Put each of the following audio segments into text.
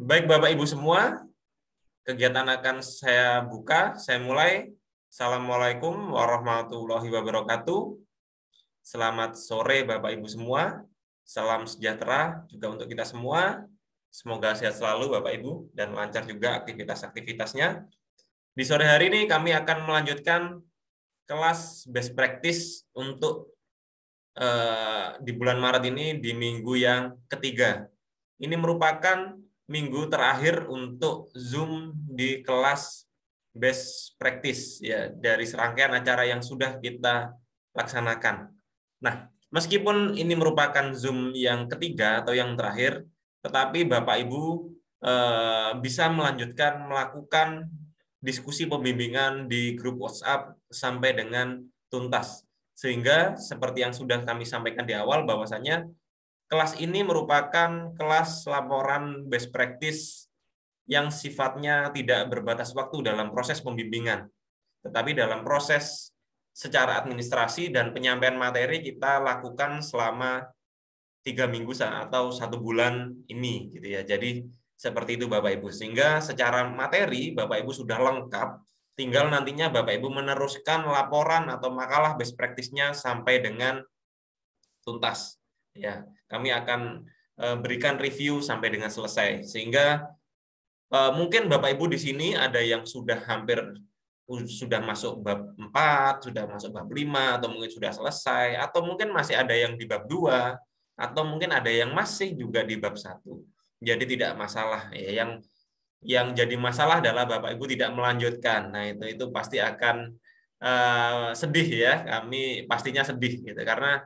Baik Bapak Ibu semua, kegiatan akan saya buka, saya mulai. Assalamualaikum warahmatullahi wabarakatuh. Selamat sore Bapak Ibu semua. Salam sejahtera juga untuk kita semua. Semoga sehat selalu Bapak Ibu dan lancar juga aktivitas-aktivitasnya. Di sore hari ini kami akan melanjutkan kelas best practice untuk di bulan Maret ini di minggu yang ketiga. Ini merupakan minggu terakhir untuk Zoom di kelas best practice ya dari serangkaian acara yang sudah kita laksanakan. Nah, meskipun ini merupakan Zoom yang ketiga atau yang terakhir, tetapi Bapak Ibu bisa melanjutkan melakukan diskusi pembimbingan di grup WhatsApp sampai dengan tuntas. Sehingga seperti yang sudah kami sampaikan di awal bahwasanya kelas ini merupakan kelas laporan best practice yang sifatnya tidak berbatas waktu dalam proses pembimbingan, tetapi dalam proses secara administrasi dan penyampaian materi kita lakukan selama 3 minggu atau 1 bulan ini, gitu ya. Jadi seperti itu Bapak Ibu. Sehingga secara materi Bapak Ibu sudah lengkap. Tinggal nantinya Bapak Ibu meneruskan laporan atau makalah best practice-nya sampai dengan tuntas. Ya, kami akan berikan review sampai dengan selesai. Sehingga mungkin Bapak Ibu di sini ada yang sudah sudah masuk bab 4, sudah masuk bab 5, atau mungkin sudah selesai, atau mungkin masih ada yang di bab 2, atau mungkin ada yang masih juga di bab 1. Jadi tidak masalah. Ya, yang jadi masalah adalah Bapak Ibu tidak melanjutkan. Nah, itu pasti akan sedih ya. Kami pastinya sedih gitu karena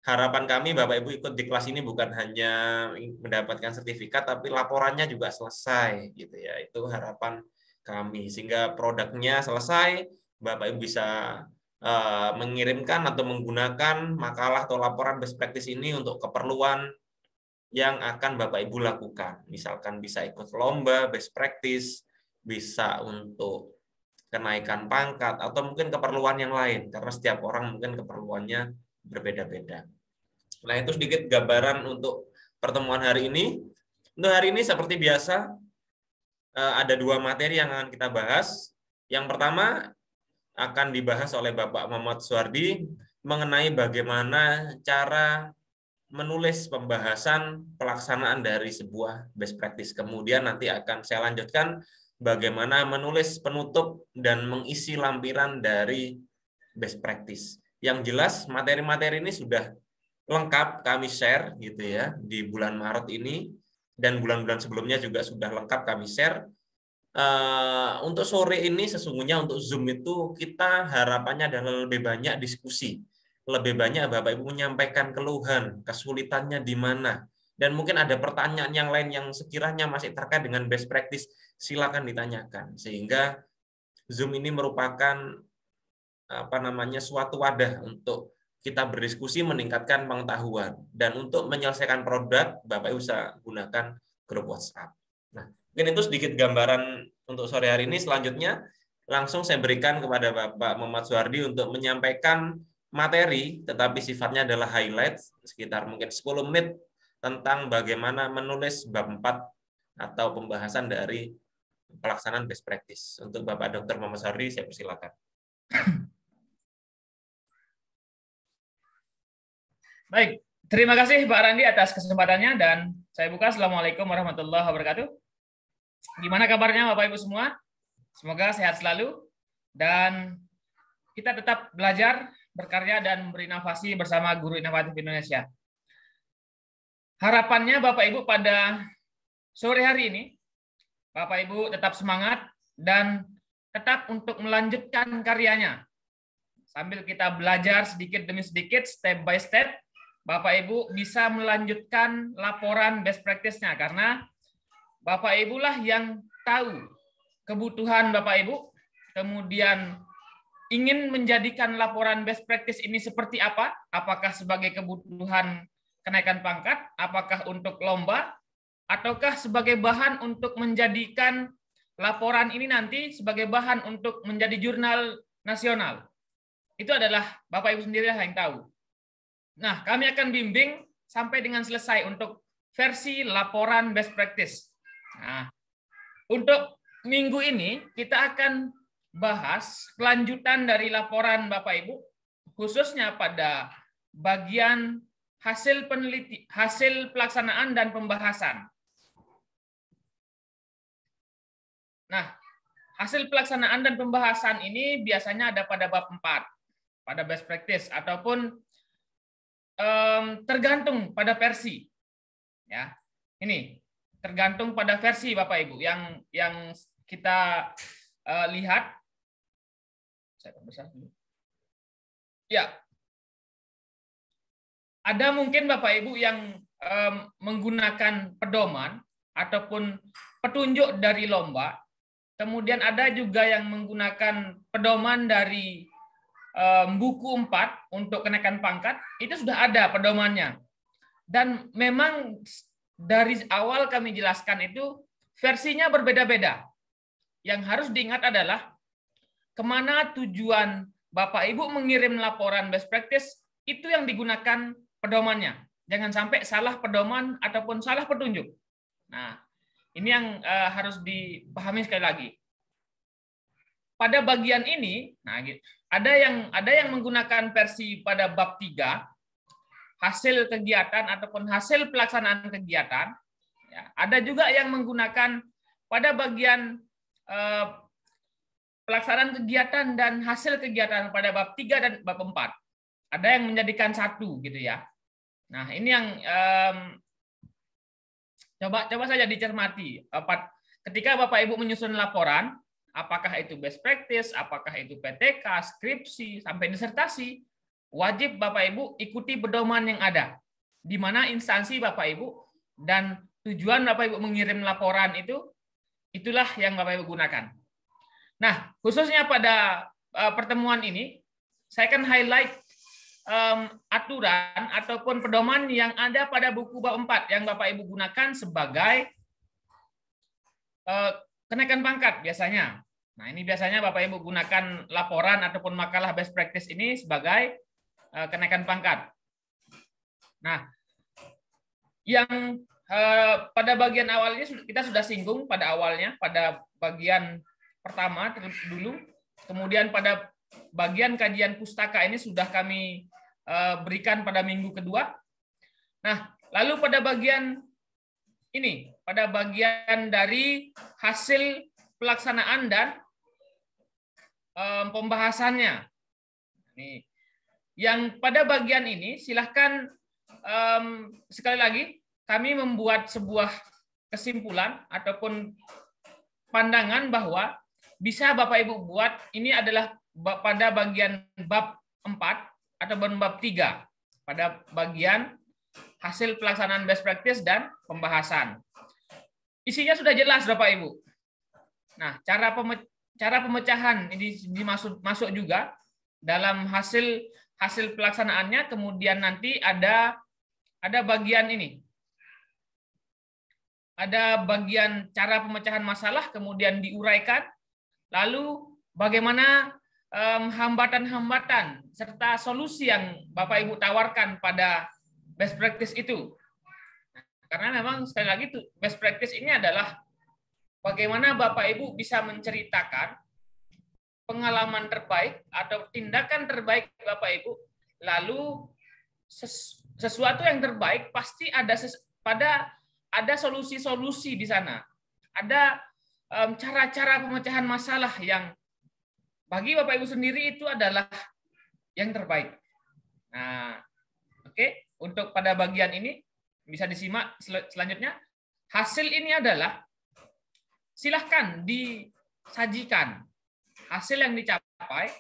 harapan kami Bapak Ibu ikut di kelas ini bukan hanya mendapatkan sertifikat tapi laporannya juga selesai gitu ya. Itu harapan kami sehingga produknya selesai, Bapak Ibu bisa mengirimkan atau menggunakan makalah atau laporan best practice ini untuk keperluan yang akan Bapak Ibu lakukan. Misalkan bisa ikut lomba best practice, bisa untuk kenaikan pangkat atau mungkin keperluan yang lain karena setiap orang mungkin keperluannya berbeda-beda. Nah, itu sedikit gambaran untuk pertemuan hari ini. Untuk hari ini seperti biasa ada 2 materi yang akan kita bahas. Yang pertama akan dibahas oleh Bapak Muhammad Suwardi mengenai bagaimana cara menulis pembahasan pelaksanaan dari sebuah best practice. Kemudian nanti akan saya lanjutkan bagaimana menulis penutup dan mengisi lampiran dari best practice. Yang jelas materi-materi ini sudah lengkap kami share gitu ya di bulan Maret ini dan bulan-bulan sebelumnya juga sudah lengkap kami share. Untuk sore ini sesungguhnya untuk Zoom itu kita harapannya adalah lebih banyak diskusi, lebih banyak Bapak Ibu menyampaikan keluhan, kesulitannya di mana, dan mungkin ada pertanyaan yang lain yang sekiranya masih terkait dengan best practice, silakan ditanyakan. Sehingga Zoom ini merupakan suatu wadah untuk kita berdiskusi meningkatkan pengetahuan dan untuk menyelesaikan produk Bapak Ibu bisa gunakan grup WhatsApp. Nah, mungkin itu sedikit gambaran untuk sore hari ini. Selanjutnya langsung saya berikan kepada Bapak Muhammad Suwardi untuk menyampaikan materi tetapi sifatnya adalah highlight sekitar mungkin 10 menit tentang bagaimana menulis bab 4 atau pembahasan dari pelaksanaan best practice. Untuk Bapak Dr. Muhammad Suwardi saya persilakan. Baik, terima kasih Pak Randi atas kesempatannya dan saya buka. Assalamualaikum warahmatullahi wabarakatuh. Gimana kabarnya Bapak Ibu semua? Semoga sehat selalu dan kita tetap belajar, berkarya dan berinovasi bersama Guru Inovatif Indonesia. Harapannya Bapak Ibu pada sore hari ini, Bapak Ibu tetap semangat dan tetap untuk melanjutkan karyanya. Sambil kita belajar sedikit demi sedikit, step by step, Bapak Ibu bisa melanjutkan laporan best practice-nya karena Bapak Ibu lah yang tahu kebutuhan Bapak Ibu, kemudian ingin menjadikan laporan best practice ini seperti apa? Apakah sebagai kebutuhan kenaikan pangkat, apakah untuk lomba, ataukah sebagai bahan untuk menjadikan laporan ini nanti sebagai bahan untuk menjadi jurnal nasional. Itu adalah Bapak Ibu sendiri yang tahu. Nah, kami akan bimbing sampai dengan selesai untuk versi laporan best practice. Nah, untuk minggu ini kita akan bahas kelanjutan dari laporan Bapak Ibu, khususnya pada bagian hasil pelaksanaan dan pembahasan. Nah, hasil pelaksanaan dan pembahasan ini biasanya ada pada bab 4, pada best practice, ataupun tergantung pada versi. Ya, ini tergantung pada versi Bapak Ibu yang kita lihat. Saya perbesar dulu. Ya, ada mungkin Bapak Ibu yang menggunakan pedoman ataupun petunjuk dari lomba. Kemudian ada juga yang menggunakan pedoman dari buku 4 untuk kenaikan pangkat. Itu sudah ada pedomannya. Dan memang dari awal kami jelaskan itu versinya berbeda-beda. Yang harus diingat adalah kemana tujuan Bapak Ibu mengirim laporan best practice, itu yang digunakan pedomannya. Jangan sampai salah pedoman ataupun salah petunjuk. Nah, ini yang harus dipahami sekali lagi. Pada bagian ini, nah, ada yang menggunakan versi pada bab 3, hasil kegiatan ataupun hasil pelaksanaan kegiatan. Ya, ada juga yang menggunakan pada bagian pelaksanaan kegiatan dan hasil kegiatan pada bab 3 dan bab 4. Ada yang menjadikan satu gitu ya. Nah, ini yang coba saja dicermati. Ketika Bapak Ibu menyusun laporan, apakah itu best practice, apakah itu PTK, skripsi, sampai disertasi, wajib Bapak Ibu ikuti pedoman yang ada. Di mana instansi Bapak Ibu dan tujuan Bapak Ibu mengirim laporan itu, itulah yang Bapak Ibu gunakan. Nah, khususnya pada pertemuan ini, saya akan highlight aturan ataupun pedoman yang ada pada buku bab 4 yang Bapak Ibu gunakan sebagai kenaikan pangkat biasanya. Nah, ini biasanya Bapak Ibu gunakan laporan ataupun makalah best practice ini sebagai kenaikan pangkat. Nah, yang pada bagian awal ini kita sudah singgung pada awalnya, pada bagian pertama dulu, kemudian pada bagian kajian pustaka ini sudah kami berikan pada minggu kedua. Nah, lalu pada bagian ini, pada bagian dari hasil pelaksanaan dan pembahasannya. Nih, yang pada bagian ini silahkan sekali lagi kami membuat sebuah kesimpulan ataupun pandangan bahwa bisa Bapak Ibu buat ini adalah pada bagian bab 4 atau bab 3 pada bagian hasil pelaksanaan best practice dan pembahasan. Isinya sudah jelas Bapak Ibu. Nah, cara pemecahan ini masuk juga dalam hasil pelaksanaannya, kemudian nanti ada bagian ini. Ada bagian cara pemecahan masalah kemudian diuraikan, lalu bagaimana hambatan-hambatan serta solusi yang Bapak Ibu tawarkan pada best practice itu. Karena memang sekali lagi best practice ini adalah bagaimana Bapak Ibu bisa menceritakan pengalaman terbaik atau tindakan terbaik Bapak Ibu, lalu sesuatu yang terbaik pasti ada solusi-solusi di sana. Ada cara-cara pemecahan masalah yang bagi Bapak Ibu sendiri itu adalah yang terbaik. Nah, oke, untuk pada bagian ini bisa disimak selanjutnya. Hasil ini adalah silahkan disajikan hasil yang dicapai.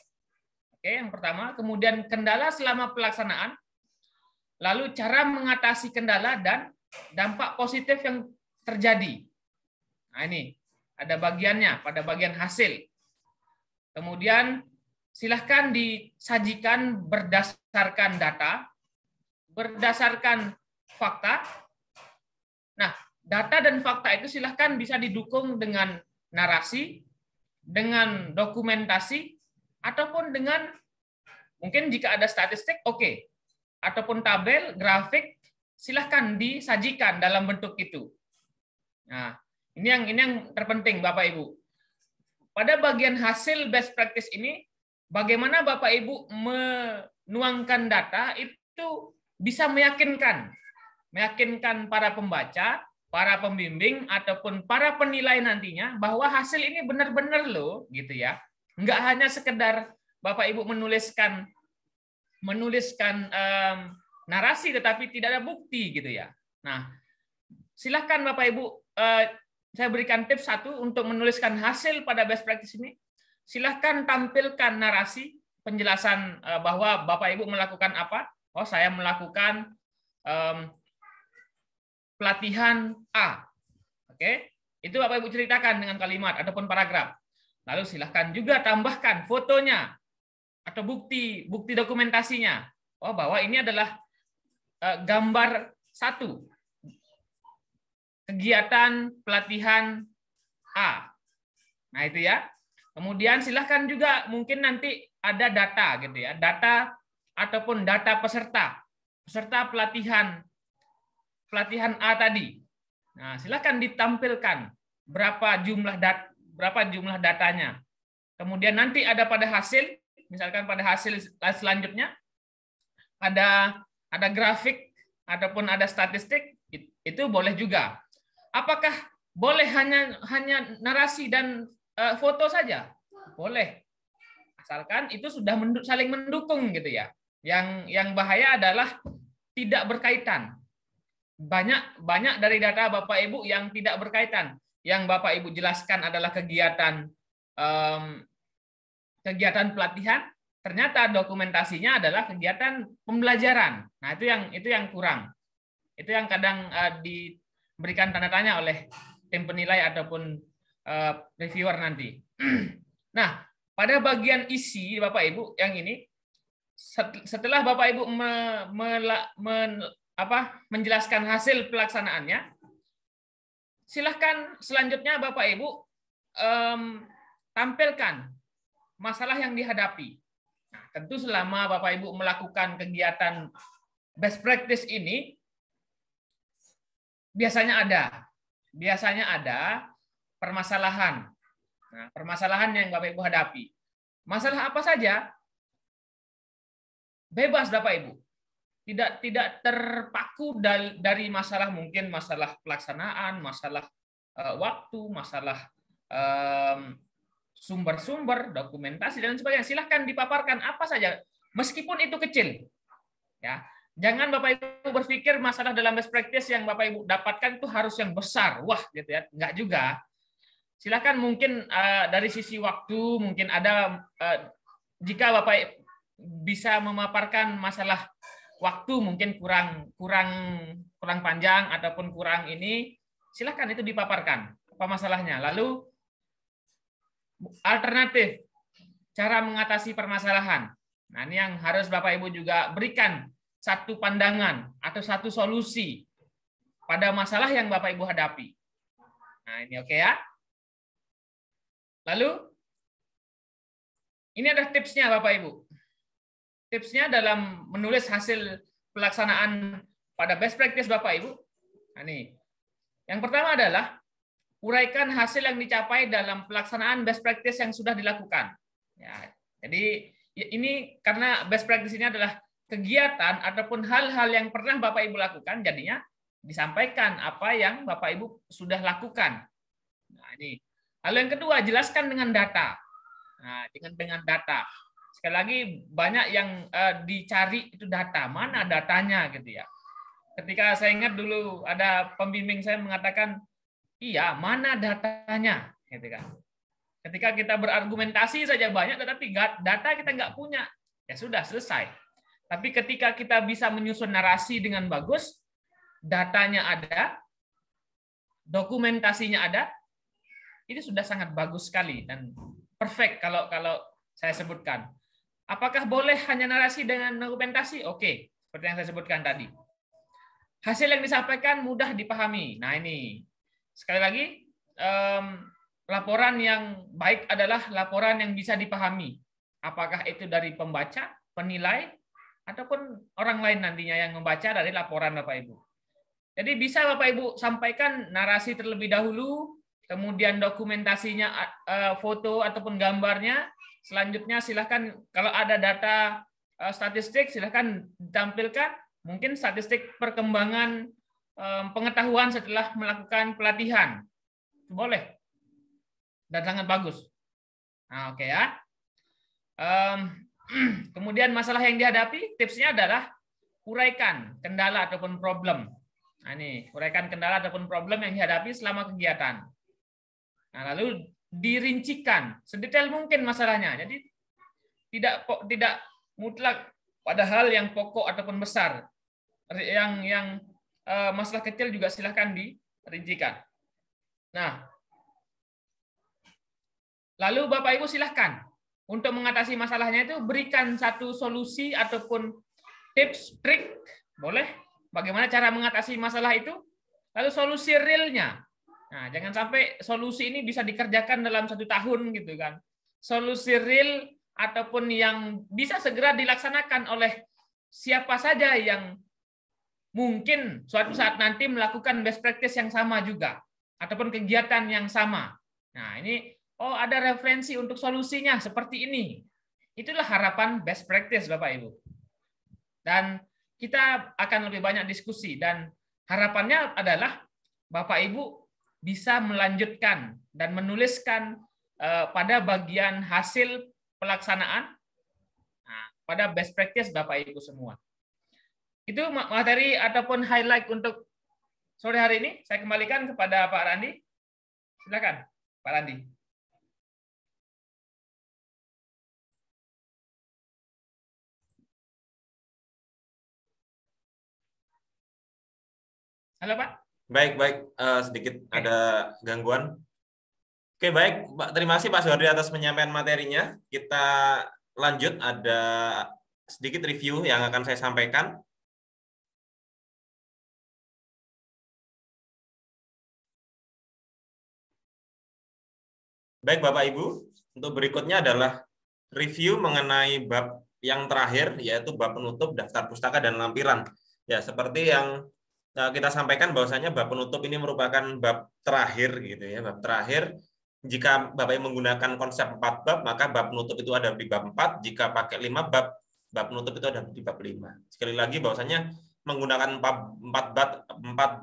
Oke, yang pertama, kemudian kendala selama pelaksanaan, lalu cara mengatasi kendala dan dampak positif yang terjadi. Nah, ini ada bagiannya pada bagian hasil. Kemudian silahkan disajikan berdasarkan data, berdasarkan fakta. Nah, data dan fakta itu silahkan bisa didukung dengan narasi, dengan dokumentasi, ataupun dengan mungkin jika ada statistik, oke. Ataupun tabel, grafik, silahkan disajikan dalam bentuk itu. Nah, Ini yang terpenting Bapak Ibu. Pada bagian hasil best practice ini, bagaimana Bapak Ibu menuangkan data itu bisa meyakinkan para pembaca, para pembimbing ataupun para penilai nantinya bahwa hasil ini benar-benar loh, gitu ya. Enggak hanya sekedar Bapak Ibu menuliskan narasi tetapi tidak ada bukti, gitu ya. Nah, silahkan Bapak Ibu, saya berikan tips satu untuk menuliskan hasil pada best practice ini. Silahkan tampilkan narasi penjelasan bahwa Bapak Ibu melakukan apa. Oh, saya melakukan pelatihan A. Oke, itu Bapak Ibu ceritakan dengan kalimat ataupun paragraf. Lalu silahkan juga tambahkan fotonya atau bukti dokumentasinya. Oh, bahwa ini adalah gambar satu kegiatan pelatihan A. Nah, itu ya. Kemudian silahkan juga mungkin nanti ada data gitu ya. Data ataupun data peserta pelatihan A tadi. Nah, silahkan ditampilkan berapa jumlah datanya. Kemudian nanti ada pada hasil, misalkan pada hasil selanjutnya ada grafik ataupun ada statistik, itu boleh juga. Apakah boleh hanya narasi dan foto saja? Boleh. Asalkan itu sudah saling mendukung gitu ya. Yang bahaya adalah tidak berkaitan. Banyak dari data Bapak Ibu yang tidak berkaitan. Yang Bapak Ibu jelaskan adalah kegiatan pelatihan, ternyata dokumentasinya adalah kegiatan pembelajaran. Nah, itu yang kurang. Itu yang kadang diberikan tanda tanya oleh tim penilai ataupun reviewer nanti. Nah, pada bagian isi Bapak Ibu yang ini, setelah Bapak Ibu menjelaskan hasil pelaksanaannya, silahkan selanjutnya Bapak Ibu tampilkan masalah yang dihadapi. Nah, tentu selama Bapak Ibu melakukan kegiatan best practice ini, biasanya ada permasalahan. Nah, permasalahan yang Bapak Ibu hadapi. Masalah apa saja? Bebas Bapak Ibu. Tidak terpaku dari masalah, mungkin masalah pelaksanaan, masalah waktu, masalah sumber-sumber, dokumentasi dan sebagainya. Silahkan dipaparkan apa saja, meskipun itu kecil. Ya, jangan Bapak Ibu berpikir masalah dalam best practice yang Bapak Ibu dapatkan itu harus yang besar. Wah, gitu ya. Enggak juga. Silakan mungkin dari sisi waktu mungkin ada jika Bapak bisa memaparkan masalah waktu mungkin kurang panjang ataupun kurang ini, silakan itu dipaparkan apa masalahnya. Lalu alternatif cara mengatasi permasalahan. Nah, ini yang harus Bapak Ibu juga berikan satu pandangan atau satu solusi pada masalah yang Bapak Ibu hadapi. Nah, ini oke ya. Lalu, ini ada tipsnya Bapak Ibu. Tipsnya dalam menulis hasil pelaksanaan pada best practice Bapak Ibu. Nah, ini. Yang pertama adalah uraikan hasil yang dicapai dalam pelaksanaan best practice yang sudah dilakukan. Ya, jadi ini karena best practice ini adalah kegiatan ataupun hal-hal yang pernah Bapak Ibu lakukan, jadinya disampaikan apa yang Bapak Ibu sudah lakukan. Nah, ini. Lalu yang kedua, jelaskan dengan data. Nah, dengan data. Sekali lagi, banyak yang dicari itu data. Mana datanya gitu ya. Ketika saya ingat dulu ada pembimbing saya mengatakan, iya, mana datanya? Gitu kan. Ketika kita berargumentasi saja banyak, tetapi data kita nggak punya. Ya sudah, selesai. Tapi ketika kita bisa menyusun narasi dengan bagus, datanya ada, dokumentasinya ada, itu sudah sangat bagus sekali dan perfect kalau saya sebutkan. Apakah boleh hanya narasi dengan dokumentasi? Oke, seperti yang saya sebutkan tadi. Hasil yang disampaikan mudah dipahami. Nah, ini sekali lagi, laporan yang baik adalah laporan yang bisa dipahami. Apakah itu dari pembaca, penilai, ataupun orang lain nantinya yang membaca dari laporan Bapak Ibu. Jadi bisa Bapak Ibu sampaikan narasi terlebih dahulu, kemudian dokumentasinya, foto ataupun gambarnya. Selanjutnya silahkan kalau ada data statistik silahkan ditampilkan, mungkin statistik perkembangan pengetahuan setelah melakukan pelatihan. Boleh. Dan sangat bagus. Nah, oke ya. Kemudian masalah yang dihadapi, tipsnya adalah uraikan kendala ataupun problem. Nah, ini uraikan kendala ataupun problem yang dihadapi selama kegiatan. Nah, lalu dirincikan sedetail mungkin masalahnya. Jadi tidak mutlak pada hal yang pokok ataupun besar. Yang masalah kecil juga silahkan dirincikan. Nah, lalu Bapak Ibu silahkan untuk mengatasi masalahnya itu berikan satu solusi ataupun tips, trik, boleh. Bagaimana cara mengatasi masalah itu? Lalu solusi realnya. Nah, jangan sampai solusi ini bisa dikerjakan dalam 1 tahun gitu kan. Solusi real ataupun yang bisa segera dilaksanakan oleh siapa saja yang mungkin suatu saat nanti melakukan best practice yang sama juga ataupun kegiatan yang sama. Nah, ini ada referensi untuk solusinya seperti ini. Itulah harapan best practice Bapak Ibu. Dan kita akan lebih banyak diskusi dan harapannya adalah Bapak Ibu bisa melanjutkan dan menuliskan pada bagian hasil pelaksanaan pada best practice Bapak Ibu semua. Itu materi ataupun highlight untuk sore hari ini. Saya kembalikan kepada Pak Randi. Silakan, Pak Randi. Halo Pak. Baik. Sedikit ada gangguan. Oke, baik. Terima kasih Pak Suhardi atas penyampaian materinya. Kita lanjut, ada sedikit review yang akan saya sampaikan. Baik Bapak Ibu, untuk berikutnya adalah review mengenai bab yang terakhir, yaitu bab penutup, daftar pustaka, dan lampiran. Ya, seperti yang kita sampaikan bahwasanya bab penutup ini merupakan bab terakhir gitu ya, bab terakhir. Jika Bapak Ibu menggunakan konsep 4 bab, maka bab penutup itu ada di bab 4. Jika pakai 5 bab, bab penutup itu ada di bab 5. Sekali lagi bahwasanya menggunakan 4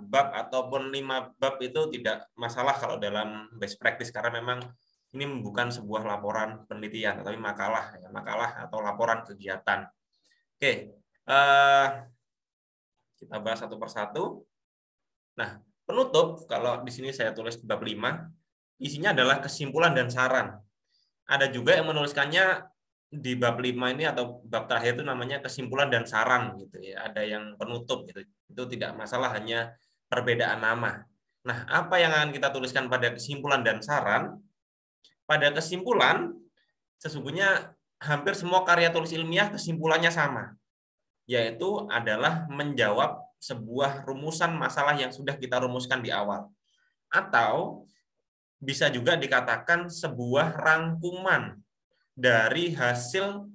bab ataupun 5 bab itu tidak masalah kalau dalam best practice, karena memang ini bukan sebuah laporan penelitian, tapi makalah atau laporan kegiatan. Oke, kita bahas satu persatu. Nah, penutup, kalau di sini saya tulis bab 5, isinya adalah kesimpulan dan saran. Ada juga yang menuliskannya di bab 5 ini atau bab terakhir itu namanya kesimpulan dan saran gitu ya. Ada yang penutup gitu. Itu tidak masalah, hanya perbedaan nama. Nah, apa yang akan kita tuliskan pada kesimpulan dan saran? Pada kesimpulan, sesungguhnya hampir semua karya tulis ilmiah kesimpulannya sama, yaitu adalah menjawab sebuah rumusan masalah yang sudah kita rumuskan di awal. Atau bisa juga dikatakan sebuah rangkuman dari hasil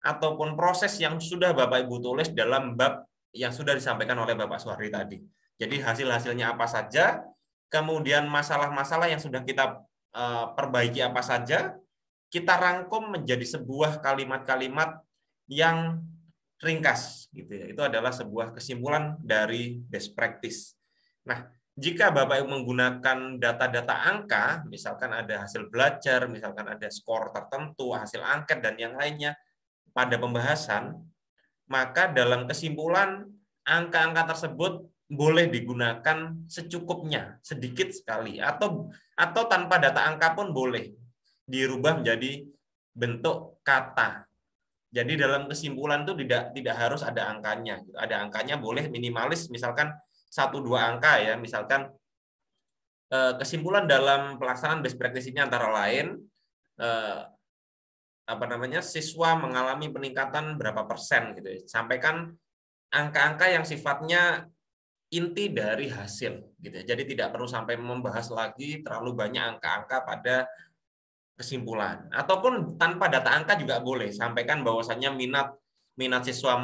ataupun proses yang sudah Bapak Ibu tulis dalam bab yang sudah disampaikan oleh Bapak Suhardi tadi. Jadi hasil-hasilnya apa saja, kemudian masalah-masalah yang sudah kita perbaiki apa saja, kita rangkum menjadi sebuah kalimat-kalimat yang ringkas gitu ya. Itu adalah sebuah kesimpulan dari best practice. Nah, jika Bapak Ibu menggunakan data-data angka, misalkan ada hasil belajar, misalkan ada skor tertentu, hasil angket dan yang lainnya pada pembahasan, maka dalam kesimpulan angka-angka tersebut boleh digunakan secukupnya, sedikit sekali, atau tanpa data angka pun boleh dirubah menjadi bentuk kata. Jadi dalam kesimpulan itu tidak harus ada angkanya. Ada angkanya boleh minimalis, misalkan 1-2 angka ya. Misalkan kesimpulan dalam pelaksanaan best practice ini antara lain siswa mengalami peningkatan berapa persen gitu ya. Sampaikan angka-angka yang sifatnya inti dari hasil gitu. Jadi tidak perlu sampai membahas lagi terlalu banyak angka-angka pada kesimpulan. Ataupun tanpa data angka juga boleh. Sampaikan bahwasannya minat siswa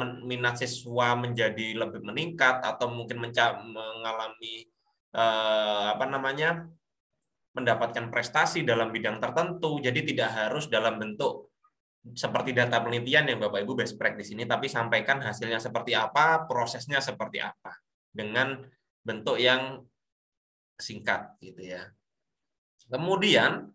menjadi lebih meningkat, atau mungkin mengalami mendapatkan prestasi dalam bidang tertentu. Jadi tidak harus dalam bentuk seperti data penelitian yang Bapak Ibu best practice ini, tapi sampaikan hasilnya seperti apa, prosesnya seperti apa, dengan bentuk yang singkat gitu ya. Kemudian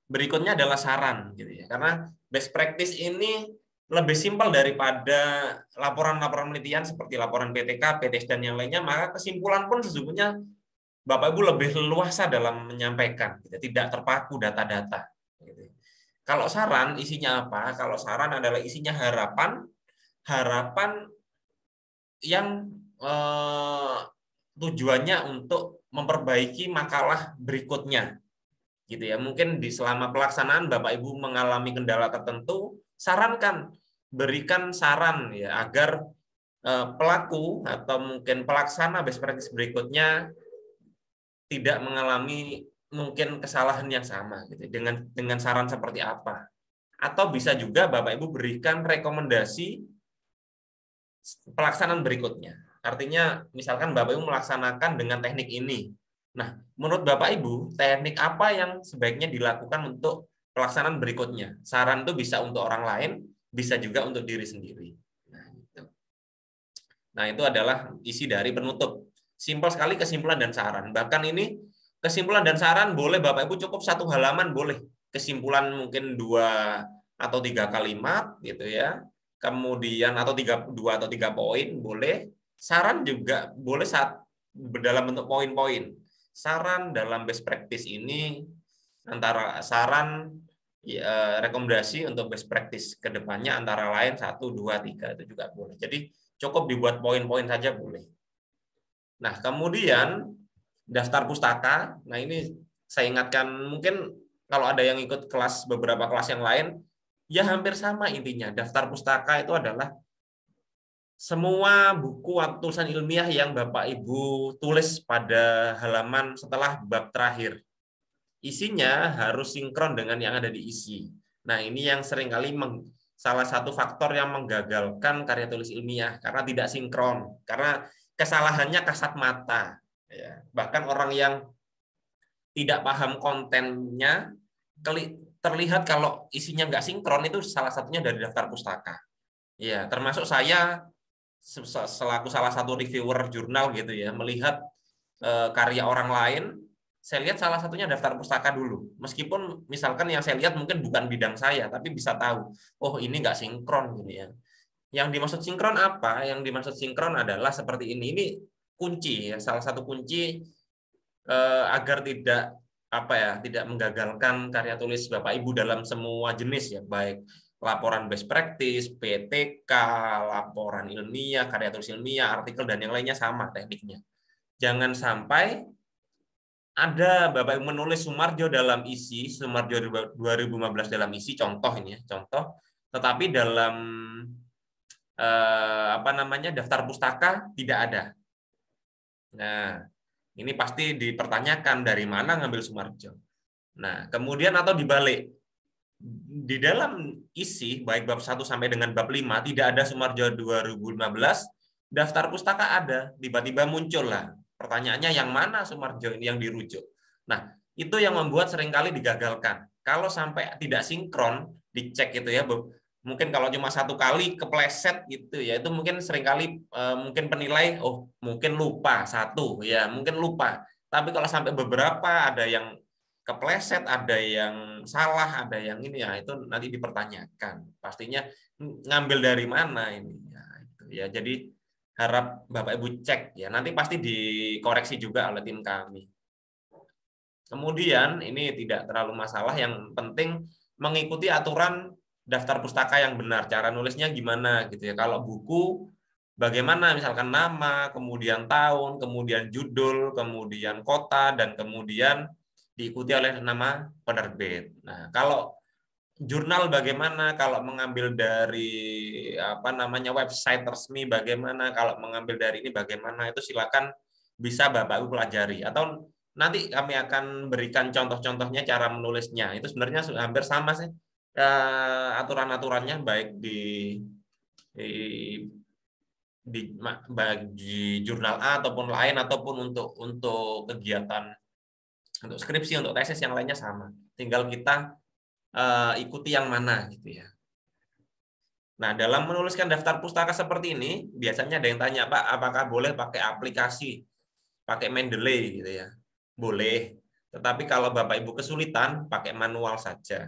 berikutnya adalah saran gitu ya. Karena best practice ini lebih simpel daripada laporan-laporan penelitian seperti laporan PTK, PTS dan yang lainnya, maka kesimpulan pun sesungguhnya Bapak Ibu lebih leluasa dalam menyampaikan, gitu. Tidak terpaku data-data. Gitu. Kalau saran isinya apa? Kalau saran adalah isinya harapan yang tujuannya untuk memperbaiki makalah berikutnya, gitu ya. Mungkin di selama pelaksanaan Bapak Ibu mengalami kendala tertentu, sarankan, berikan saran ya agar pelaku atau mungkin pelaksana best practice berikutnya tidak mengalami mungkin kesalahan yang sama gitu, dengan saran seperti apa. Atau bisa juga Bapak Ibu berikan rekomendasi pelaksanaan berikutnya. Artinya misalkan Bapak Ibu melaksanakan dengan teknik ini. Nah, menurut Bapak Ibu, teknik apa yang sebaiknya dilakukan untuk pelaksanaan berikutnya? Saran itu bisa untuk orang lain, bisa juga untuk diri sendiri. Nah, itu adalah isi dari penutup. Simpel sekali kesimpulan dan saran. Bahkan ini kesimpulan dan saran boleh Bapak Ibu cukup 1 halaman boleh. Kesimpulan mungkin 2 atau 3 kalimat gitu ya. Kemudian atau 2 atau 3 poin boleh. Saran juga boleh dalam bentuk poin-poin. Saran dalam best practice ini antara saran rekomendasi untuk best practice ke depannya antara lain 1, 2, 3 itu juga boleh. Jadi cukup dibuat poin-poin saja boleh. Nah, kemudian daftar pustaka. Nah, ini saya ingatkan, mungkin kalau ada yang ikut beberapa kelas yang lain, ya hampir sama intinya. Daftar pustaka itu adalah semua buku atau tulisan ilmiah yang Bapak Ibu tulis pada halaman setelah bab terakhir. Isinya harus sinkron dengan yang ada di isi. Nah, ini yang seringkali salah satu faktor yang menggagalkan karya tulis ilmiah karena tidak sinkron, karena kesalahannya kasat mata. Ya. Bahkan orang yang tidak paham kontennya terlihat kalau isinya nggak sinkron, itu salah satunya dari daftar pustaka. Ya, termasuk saya selaku salah satu reviewer jurnal gitu ya, melihat karya orang lain. Saya lihat salah satunya daftar pustaka dulu. Meskipun misalkan yang saya lihat mungkin bukan bidang saya, tapi bisa tahu, oh ini nggak sinkron gitu ya. Yang dimaksud sinkron apa? Yang dimaksud sinkron adalah seperti ini. Ini kunci ya, salah satu kunci agar tidak menggagalkan karya tulis Bapak Ibu dalam semua jenis ya, baik laporan best practice, PTK, laporan ilmiah, karya tulis ilmiah, artikel dan yang lainnya sama tekniknya. Jangan sampai ada Bapak Ibu menulis Sumarjo dalam isi, Sumarjo 2015 dalam isi, contoh ini ya, contoh, tetapi dalam daftar pustaka tidak ada. Nah, ini pasti dipertanyakan dari mana ngambil Sumarjo. Nah, kemudian atau dibalik, di dalam isi baik bab 1 sampai dengan bab 5 tidak ada Sumarjo 2015, daftar pustaka ada, tiba-tiba muncul lah. Pertanyaannya yang mana Sumarjo ini yang dirujuk? Nah, itu yang membuat seringkali digagalkan. Kalau sampai tidak sinkron, dicek itu ya, mungkin kalau cuma 1 kali kepleset gitu ya, itu mungkin seringkali mungkin penilai, oh mungkin lupa 1 ya, mungkin lupa. Tapi kalau sampai beberapa, ada yang kepleset, ada yang salah, ada yang ini ya, itu nanti dipertanyakan. Pastinya ngambil dari mana ini ya, itu ya. Jadi harap Bapak Ibu cek ya, nanti pasti dikoreksi juga oleh tim kami. Kemudian ini tidak terlalu masalah, yang penting mengikuti aturan daftar pustaka yang benar. Cara nulisnya gimana gitu ya. Kalau buku bagaimana, misalkan nama, kemudian tahun, kemudian judul, kemudian kota, dan kemudian diikuti oleh nama penerbit. Nah, kalau jurnal bagaimana, kalau mengambil dari website resmi bagaimana, kalau mengambil dari ini bagaimana, itu silakan bisa Bapak Ibu pelajari, atau nanti kami akan berikan contoh-contohnya cara menulisnya. Itu sebenarnya hampir sama sih aturan-aturannya, baik bagi jurnal A ataupun lain, ataupun untuk kegiatan Untuk skripsi, untuk tesis yang lainnya sama. Tinggal kita ikuti yang mana gitu ya. Nah, dalam menuliskan daftar pustaka seperti ini, biasanya ada yang tanya, Pak, apakah boleh pakai aplikasi, pakai Mendeley gitu ya? Boleh. Tetapi kalau Bapak Ibu kesulitan, pakai manual saja.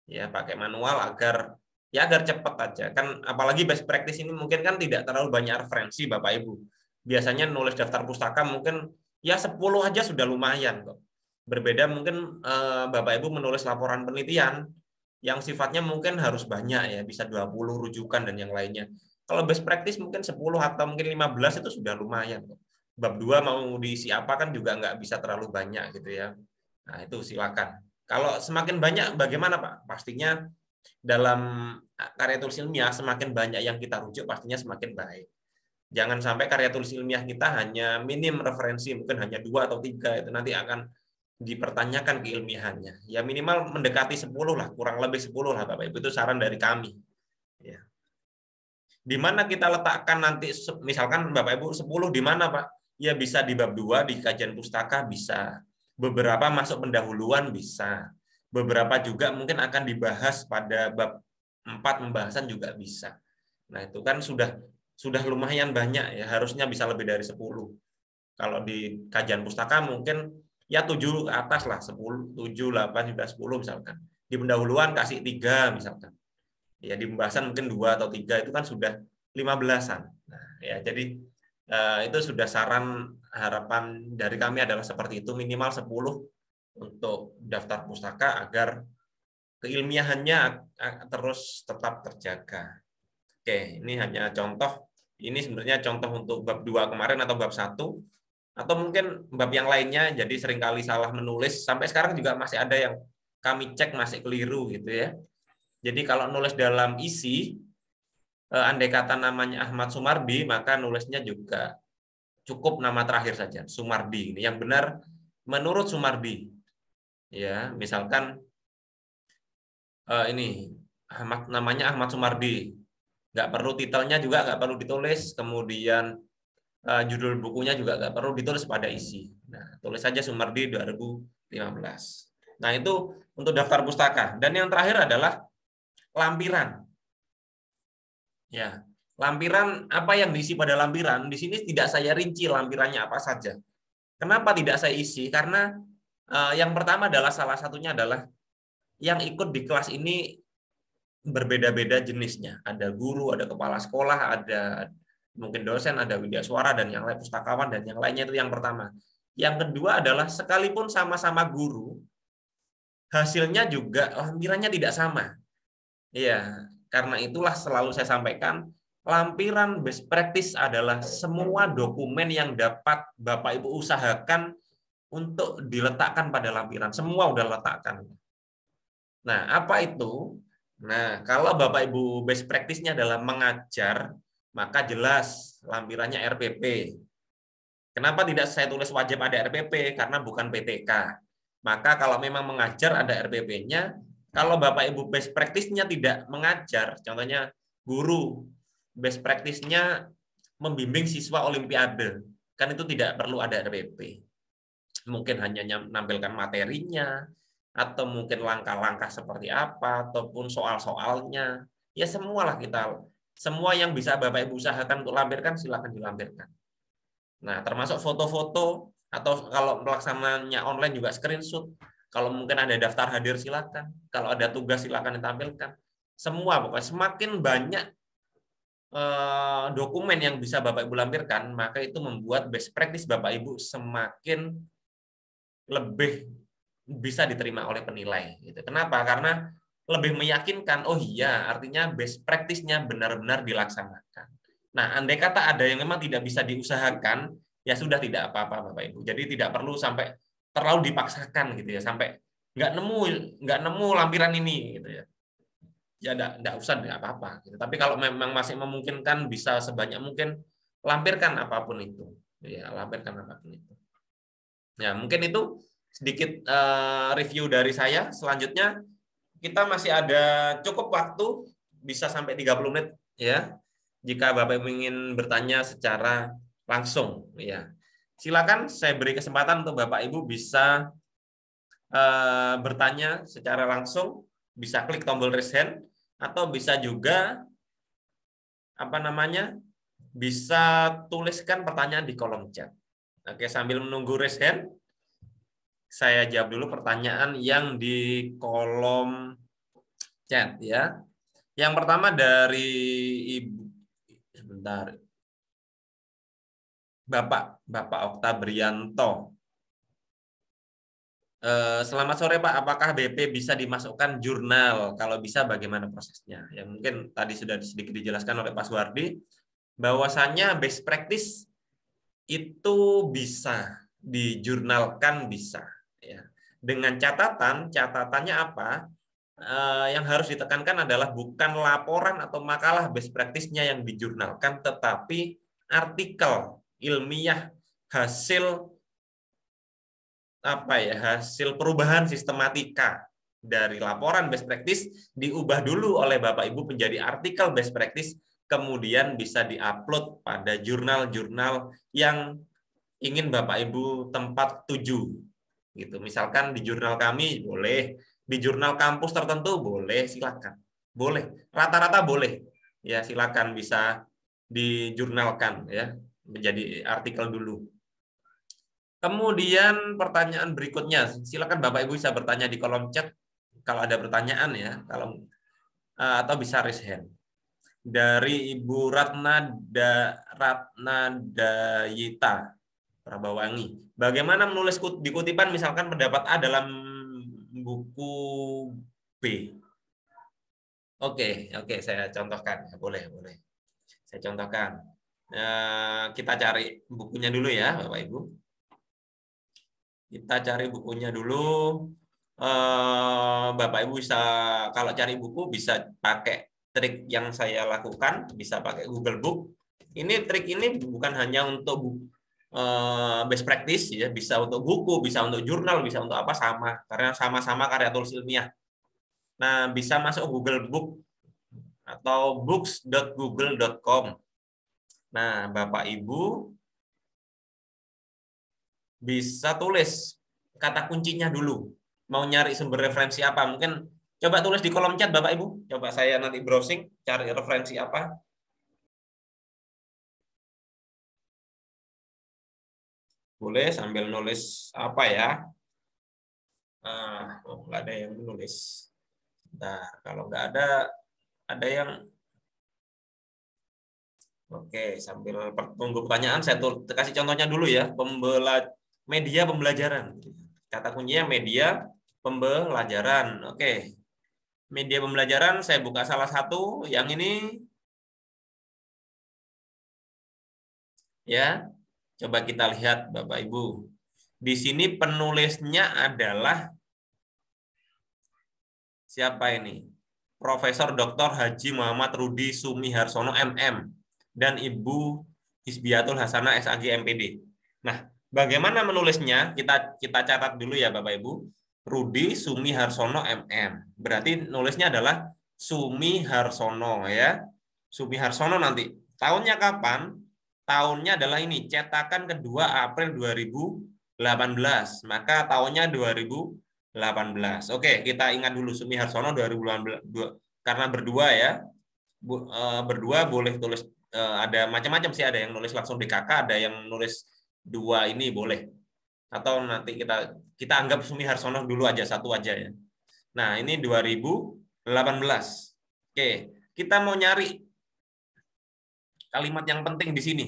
Ya, pakai manual agar cepat aja. Kan apalagi best practice ini mungkin kan tidak terlalu banyak referensi Bapak Ibu. Biasanya nulis daftar pustaka mungkin ya 10 aja sudah lumayan kok. Berbeda mungkin Bapak Ibu menulis laporan penelitian yang sifatnya mungkin harus banyak ya, bisa 20 rujukan dan yang lainnya. Kalau best practice mungkin 10 atau mungkin 15 itu sudah lumayan kok. Bab 2 mau diisi apa kan juga nggak bisa terlalu banyak gitu ya. Nah, itu silakan. Kalau semakin banyak bagaimana Pak? Pastinya dalam karya tulis ilmiah semakin banyak yang kita rujuk pastinya semakin baik. Jangan sampai karya tulis ilmiah kita hanya minim referensi, mungkin hanya 2 atau 3, itu nanti akan dipertanyakan keilmiahannya. Ya minimal mendekati 10 lah, kurang lebih 10 lah Bapak Ibu, itu saran dari kami. Ya. Di mana kita letakkan nanti, misalkan Bapak Ibu 10 di mana Pak? Ya bisa di bab 2 di kajian pustaka bisa. Beberapa masuk pendahuluan bisa. Beberapa juga mungkin akan dibahas pada bab 4 pembahasan juga bisa. Nah, itu kan sudah lumayan banyak ya, harusnya bisa lebih dari 10. Kalau di kajian pustaka mungkin ya 7 ke atas lah, 10, 7, 8, 9, 10 misalkan. Di pendahuluan kasih 3 misalkan. Ya di pembahasan mungkin 2 atau 3 itu kan sudah 15-an. Nah, ya jadi itu sudah saran harapan dari kami adalah seperti itu, minimal 10 untuk daftar pustaka agar keilmiahannya terus tetap terjaga. Oke, ini hanya contoh. Ini sebenarnya contoh untuk bab 2 kemarin atau bab 1 atau mungkin bab yang lainnya, jadi seringkali salah menulis. Sampai sekarang juga masih ada yang kami cek masih keliru gitu ya. Jadi kalau nulis dalam isi, andai kata namanya Ahmad Sumardi, maka nulisnya juga cukup nama terakhir saja, Sumardi. Ini yang benar menurut Sumardi. Ya, misalkan ini namanya Ahmad Sumardi. Nggak perlu titelnya juga nggak perlu ditulis, kemudian judul bukunya juga nggak perlu ditulis pada isi. Nah, tulis saja Sumardi 2015. Nah, itu untuk daftar pustaka. Dan yang terakhir adalah lampiran. Ya, lampiran apa yang diisi pada lampiran? Di sini tidak saya rinci lampirannya apa saja. Kenapa tidak saya isi? Karena yang pertama adalah salah satunya adalah yang ikut di kelas ini berbeda-beda jenisnya. Ada guru, ada kepala sekolah, ada mungkin dosen, ada widyaswara dan yang lain, pustakawan dan yang lainnya, itu yang pertama. Yang kedua adalah sekalipun sama-sama guru, hasilnya juga lampirannya tidak sama. Iya, karena itulah selalu saya sampaikan, lampiran best practice adalah semua dokumen yang dapat Bapak Ibu usahakan untuk diletakkan pada lampiran. Semua udah letakkan. Nah, apa itu? Nah, kalau Bapak Ibu best practice-nya adalah mengajar, maka jelas lampirannya RPP. Kenapa tidak saya tulis wajib ada RPP? Karena bukan PTK. Maka kalau memang mengajar ada RPP-nya, kalau Bapak Ibu best practice-nya tidak mengajar, contohnya guru, best practice-nya membimbing siswa olimpiade, kan itu tidak perlu ada RPP. Mungkin hanya menampilkan materinya, atau mungkin langkah-langkah seperti apa, ataupun soal-soalnya. Ya semualah kita, semua yang bisa Bapak Ibu usahakan untuk lampirkan, silakan dilampirkan. Nah, termasuk foto-foto, atau kalau pelaksananya online juga screenshot. Kalau mungkin ada daftar hadir silakan. Kalau ada tugas silakan ditampilkan. Semua pokoknya semakin banyak dokumen yang bisa Bapak Ibu lampirkan, maka itu membuat best practice Bapak Ibu semakin lebih bisa diterima oleh penilai. Kenapa? Karena lebih meyakinkan, oh iya, artinya best practice-nya benar-benar dilaksanakan. Nah, andai kata ada yang memang tidak bisa diusahakan, ya sudah tidak apa-apa Bapak Ibu. Jadi tidak perlu sampai terlalu dipaksakan gitu ya, sampai nggak nemu lampiran ini gitu ya. Ya enggak usah, enggak apa-apa gitu. Tapi kalau memang masih memungkinkan, bisa sebanyak mungkin lampirkan apapun itu. Ya, lampirkan apapun itu. Ya, mungkin itu sedikit review dari saya. Selanjutnya kita masih ada cukup waktu, bisa sampai 30 menit ya. Jika Bapak Ibu ingin bertanya secara langsung ya. Silakan saya beri kesempatan untuk Bapak Ibu bisa bertanya secara langsung, bisa klik tombol raise hand, atau bisa juga bisa tuliskan pertanyaan di kolom chat. Oke, sambil menunggu raise hand, saya jawab dulu pertanyaan yang di kolom chat ya. Yang pertama dari Ibu, sebentar, Bapak Oktabrianto. Selamat sore Pak, apakah BP bisa dimasukkan jurnal? Kalau bisa bagaimana prosesnya? Yang mungkin tadi sudah sedikit dijelaskan oleh Pak Suwardi, bahwasannya best practice itu bisa dijurnalkan, bisa. Ya. Dengan catatannya apa? Yang harus ditekankan adalah bukan laporan atau makalah best practice-nya yang dijurnalkan, tetapi artikel ilmiah hasil hasil perubahan sistematika dari laporan best practice diubah dulu oleh Bapak Ibu menjadi artikel best practice, kemudian bisa diupload pada jurnal-jurnal yang ingin Bapak Ibu tempat tuju. Gitu. Misalkan di jurnal kami boleh, di jurnal kampus tertentu boleh, silakan. Boleh, rata-rata boleh. Ya, silakan bisa dijurnalkan ya, menjadi artikel dulu. Kemudian pertanyaan berikutnya, silakan Bapak Ibu bisa bertanya di kolom chat kalau ada pertanyaan ya, atau bisa raise hand. Dari Ibu Ratna Dayita Prabawangi. Bagaimana menulis di kutipan misalkan pendapat A dalam buku B? Oke, saya contohkan. Boleh. Saya contohkan. Kita cari bukunya dulu ya, Bapak Ibu. Kita cari bukunya dulu. Bapak Ibu bisa, kalau cari buku bisa pakai trik yang saya lakukan, bisa pakai Google Book. Trik ini bukan hanya untuk best practice ya, bisa untuk buku, bisa untuk jurnal, bisa untuk apa, sama, karena sama-sama karya tulis ilmiah. Nah, bisa masuk Google Book atau books.google.com. Nah, Bapak Ibu bisa tulis kata kuncinya dulu. Mau nyari sumber referensi apa? Mungkin coba tulis di kolom chat Bapak Ibu. Coba saya nanti browsing cari referensi apa. Boleh sambil nulis apa ya? Nggak ada yang menulis. Nah, kalau nggak ada yang. Oke, sambil tunggu pertanyaan, saya kasih contohnya dulu ya. Media pembelajaran. Kata kuncinya media pembelajaran. Oke. Media pembelajaran, saya buka salah satu, yang ini. Ya, coba kita lihat Bapak Ibu. Di sini penulisnya adalah siapa ini? Profesor Dr. Haji Muhammad Rudi Sumiharsono MM dan Ibu Hisbiatul Hasanah SAG MPD. Nah, bagaimana menulisnya? Kita catat dulu ya Bapak Ibu. Rudi Sumiharsono MM. Berarti nulisnya adalah Sumiharsono ya. Sumiharsono nanti. Tahunnya kapan? Tahunnya adalah ini, cetakan kedua April 2018. Maka tahunnya 2018. Oke, kita ingat dulu Sumiharsono 2018 karena berdua ya. Berdua boleh tulis ada macam-macam sih, ada yang nulis langsung DKK, ada yang nulis dua ini boleh. Atau nanti kita anggap Sumiharsono dulu aja, satu aja ya. Nah, ini 2018. Oke, kita mau nyari kalimat yang penting di sini.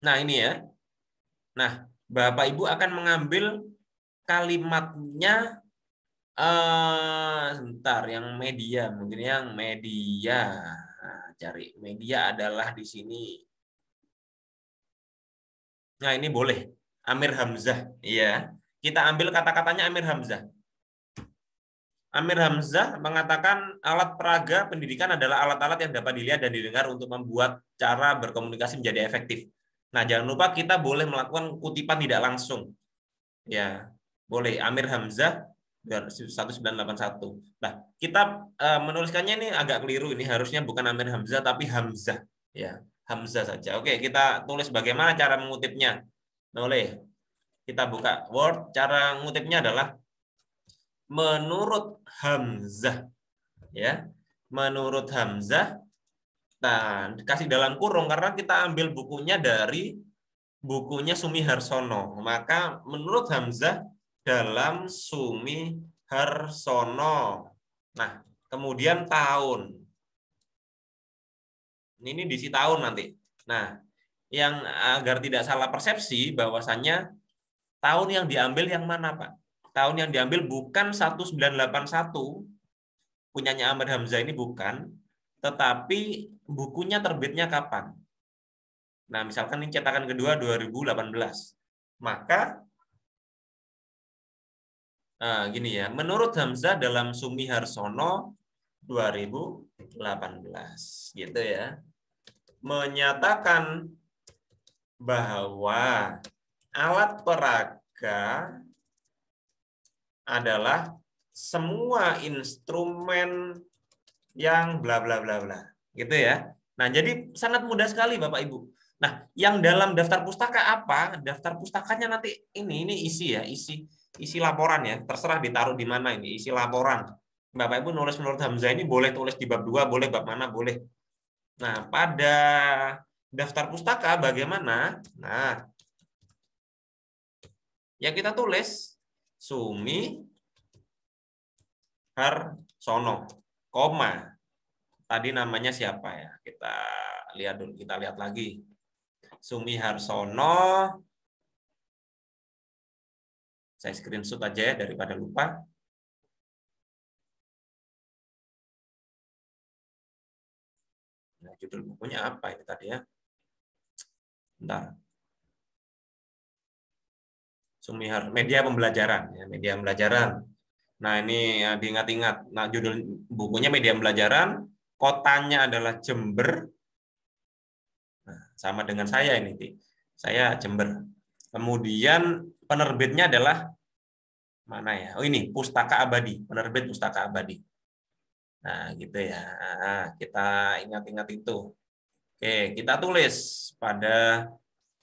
Nah, ini ya. Nah, Bapak Ibu akan mengambil kalimatnya sebentar, yang media, mungkin yang media. Nah, cari media adalah di sini. Nah, ini boleh. Amir Hamzah. Iya. Kita ambil kata-katanya Amir Hamzah. Amir Hamzah mengatakan alat peraga pendidikan adalah alat-alat yang dapat dilihat dan didengar untuk membuat cara berkomunikasi menjadi efektif. Nah, jangan lupa kita boleh melakukan kutipan tidak langsung. Ya, boleh. Amir Hamzah 1981. Nah, kita menuliskannya ini agak keliru. Ini harusnya bukan Amir Hamzah tapi Hamzah. Ya, Hamzah saja. Oke, kita tulis bagaimana cara mengutipnya. Boleh. Kita buka Word. Cara ngutipnya adalah menurut Hamzah. Ya. Menurut Hamzah. Nah, kasih dalam kurung karena kita ambil bukunya dari bukunya Sumi Harsono. Maka menurut Hamzah dalam Sumi Harsono. Nah, kemudian tahun. Ini diisi tahun nanti. Nah, yang agar tidak salah persepsi bahwasannya tahun yang diambil yang mana, Pak? Tahun yang diambil bukan 1981 punyanya Ahmad Hamzah ini bukan, tetapi bukunya terbitnya kapan? Nah, misalkan ini cetakan kedua 2018. Maka gini ya, menurut Hamzah dalam Sumi Harsono 2018 gitu ya. Menyatakan bahwa alat peraga adalah semua instrumen yang bla bla bla bla gitu ya. Nah, jadi sangat mudah sekali Bapak Ibu. Nah, yang dalam daftar pustaka apa? Daftar pustakanya nanti ini isi ya, isi laporan ya. Terserah ditaruh di mana ini, isi laporan. Bapak Ibu nulis menurut Hamzah ini boleh tulis di bab 2, boleh bab mana, boleh. Nah, pada daftar pustaka bagaimana? Nah, ya kita tulis Sumi Harsono, koma. Tadi namanya siapa ya? Kita lihat dulu, kita lihat lagi. Sumi Harsono. Saya screenshot aja ya daripada lupa. Nah, judul bukunya apa ini tadi ya? Bentar. Sumihar, media pembelajaran ya, media pembelajaran. Nah, ini ya, diingat-ingat. Nah, judul bukunya media pembelajaran, kotanya adalah Jember. Nah, sama dengan saya ini, saya Jember. Kemudian penerbitnya adalah mana ya? Oh, ini Pustaka Abadi, penerbit Pustaka Abadi. Nah, gitu ya. Nah, kita ingat-ingat itu. Oke, kita tulis pada